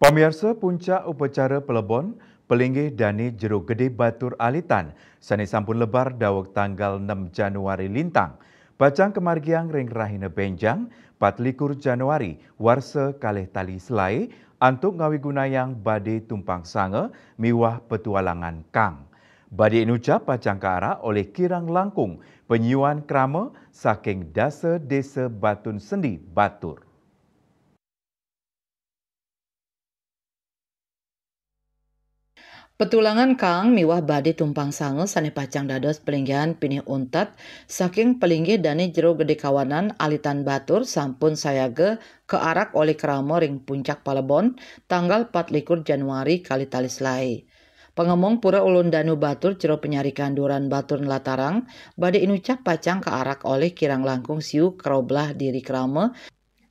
Pamirsa puncak upacara pelebon, pelinggih Dani Jero Gede Batur Alitan, sani sampun lebar daweg tanggal 6 Januari lintang. Bacang kemargiang ring rahina benjang, 24 Januari, warsa kalih tali selai, antuk ngawi gunayang bade tumpang sange, miwah petualangan kang. Bade inucap pacang keara oleh Kirang Langkung, penyuan krama saking dasa desa Batun Sendi Batur. Petulangan kang miwah bade tumpang sange sane pacang dados pelinggihan pinih untat saking pelinggih Dani Jero Gede Kawanan Alitan Batur sampun sayage kearak oleh keramo ring puncak Palebon tanggal 24 Januari kali talis lai. Pengemong Pura Ulun Danu Batur Jero Penyarikan Duran Batur Latarang bade inucap pacang kearak oleh Kirang Langkung siu keroblah diri kerama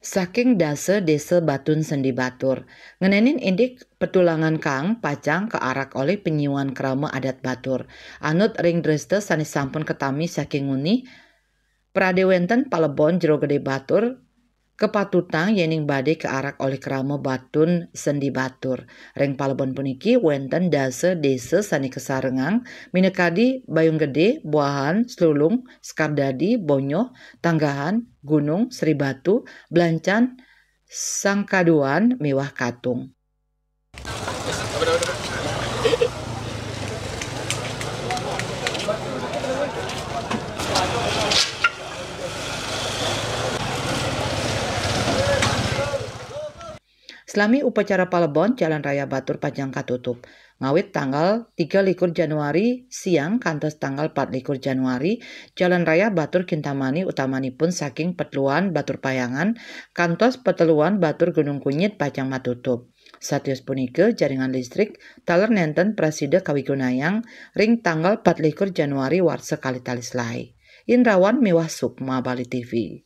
saking dasa desa Batun Sendi Batur. Ngenenin indik petulangan kang pacang kearak oleh penyiuan kerama adat Batur. Anut ring dreste sanis sampun ketami saking nguni pradewenten Palebon Jero Gede Batur kepatutang yening bade kearak oleh kerama Batun Sendi Batur. Ring Palebon puniki wenten dasa desa sani kesarengang minekadi Bayung Gede, Buahan, Slulung, Skardadi, Bonyoh, Tanggahan, Gunung, Sri Batu, Belancan, Sangkaduan, Miwah Katung. Selami upacara Palebon, Jalan Raya Batur pajang katutup. Ngawit tanggal 23 Januari siang kantos tanggal 24 Januari, Jalan Raya Batur Kintamani utamanipun saking Petluan Batur Payangan, kantos Peteluan Batur Gunung Kunyit pajang matutup. Satius punike jaringan listrik taler nenten Preside Kawigunayang ring tanggal 24 Januari warsa kali talis lai. Indrawan Miwah Sukma Bali TV.